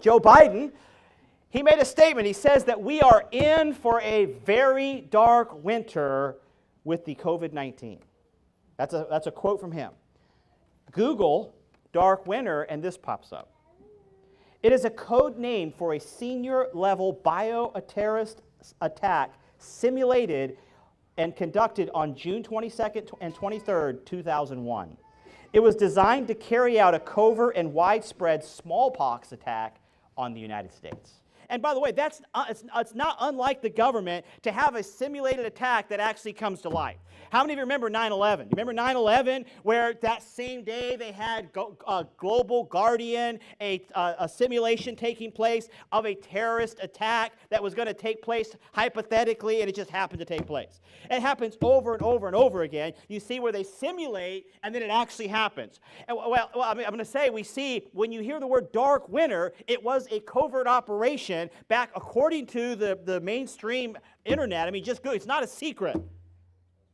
Joe Biden, he made a statement. He says that we are in for a very dark winter with the COVID-19. That's a quote from him. Google dark winter, and this pops up. It is a code name for a senior-level bioterrorist attack simulated and conducted on June 22nd and 23rd, 2001. It was designed to carry out a covert and widespread smallpox attack on the United States. And by the way, it's not unlike the government to have a simulated attack that actually comes to life. How many of you remember 9/11? You remember 9/11, where that same day they had Global Guardian, a simulation taking place of a terrorist attack that was going to take place hypothetically, and it just happened to take place. It happens over and over and over again. You see where they simulate, and then it actually happens. And, I'm going to say, we see, when you hear the word dark winter, it was a covert operation back according to the mainstream internet. I mean, just go, it's not a secret.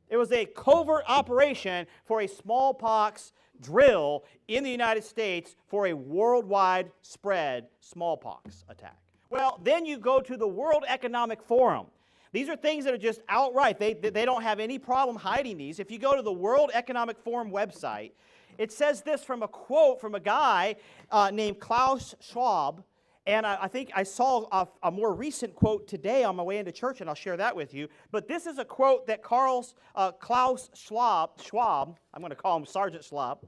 It was a covert operation for a smallpox drill in the United States for a worldwide spread smallpox attack. Well, then you go to the World Economic Forum. These are things that are just outright. They don't have any problem hiding these. If you go to the World Economic Forum website, it says this from a quote from a guy named Klaus Schwab. And I think I saw a more recent quote today on my way into church, and I'll share that with you. But this is a quote that Klaus Schwab, I'm going to call him Sergeant Schwab.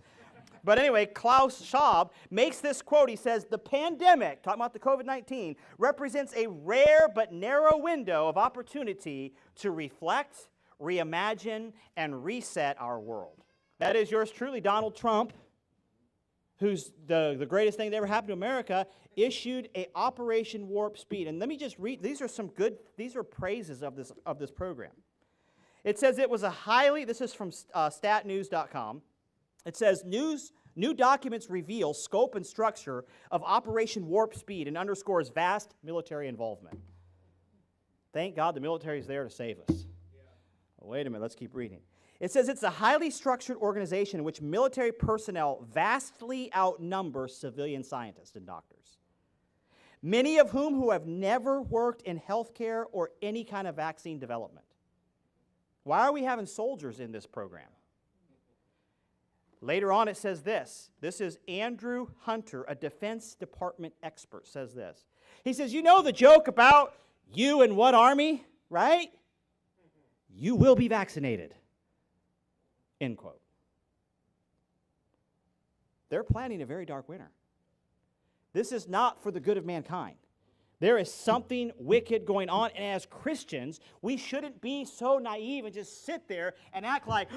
But anyway, Klaus Schwab makes this quote. He says, "The pandemic," talking about the COVID-19, "represents a rare but narrow window of opportunity to reflect, reimagine, and reset our world." That is yours truly, Donald Trump, who's the greatest thing that ever happened to America, issued a Operation Warp Speed. And let me just read, these are praises of this program. It says it was this is from statnews.com. It says, new documents reveal scope and structure of Operation Warp Speed and underscores vast military involvement. Thank God the military is there to save us. Yeah. Wait a minute, let's keep reading. It says it's a highly structured organization in which military personnel vastly outnumber civilian scientists and doctors, many of whom have never worked in healthcare or any kind of vaccine development. Why are we having soldiers in this program? Later on it says this. This is Andrew Hunter, a Defense Department expert, says this. He says, you know the joke about you and what army, right? You will be vaccinated. End quote. They're planning a very dark winter. This is not for the good of mankind. There is something wicked going on, and as Christians, we shouldn't be so naive and just sit there and act like,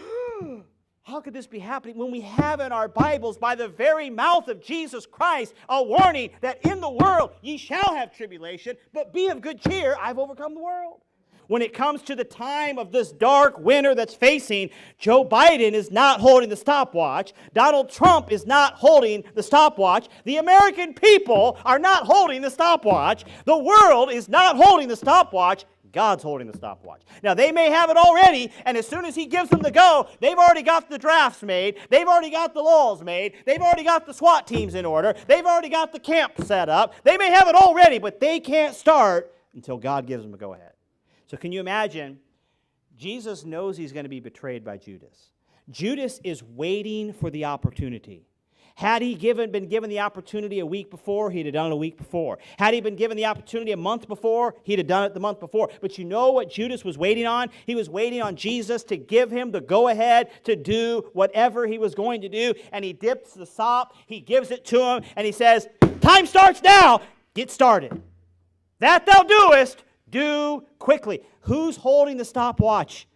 how could this be happening when we have in our Bibles, by the very mouth of Jesus Christ, a warning that in the world ye shall have tribulation, but be of good cheer, I've overcome the world. When it comes to the time of this dark winter that's facing, Joe Biden is not holding the stopwatch. Donald Trump is not holding the stopwatch. The American people are not holding the stopwatch. The world is not holding the stopwatch. God's holding the stopwatch. Now, they may have it already, and as soon as He gives them the go, they've already got the drafts made. They've already got the laws made. They've already got the SWAT teams in order. They've already got the camp set up. They may have it already, but they can't start until God gives them a go-ahead. So can you imagine, Jesus knows He's going to be betrayed by Judas. Judas is waiting for the opportunity. Had he been given the opportunity a week before, he'd have done it a week before. Had he been given the opportunity a month before, he'd have done it the month before. But you know what Judas was waiting on? He was waiting on Jesus to give him the go-ahead to do whatever he was going to do. And he dips the sop, he gives it to him, and he says, time starts now, get started. That thou doest, do quickly. Who's holding the stopwatch?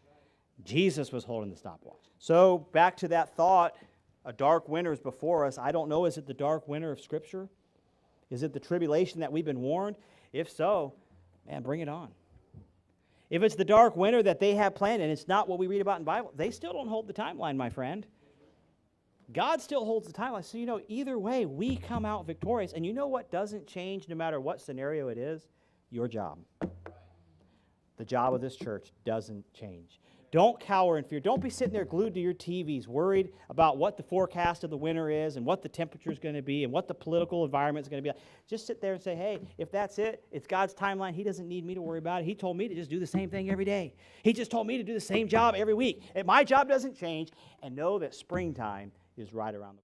Jesus was holding the stopwatch. So back to that thought, a dark winter is before us. I don't know, is it the dark winter of Scripture? Is it the tribulation that we've been warned? If so, man, bring it on. If it's the dark winter that they have planned and it's not what we read about in the Bible, they still don't hold the timeline, my friend. God still holds the timeline. So, either way, we come out victorious. And you know what doesn't change no matter what scenario it is? Your job. The job of this church doesn't change. Don't cower in fear. Don't be sitting there glued to your TVs, worried about what the forecast of the winter is and what the temperature is going to be and what the political environment is going to be like. Just sit there and say, hey, if that's it, it's God's timeline. He doesn't need me to worry about it. He told me to just do the same thing every day. He just told me to do the same job every week. And my job doesn't change. And know that springtime is right around the corner.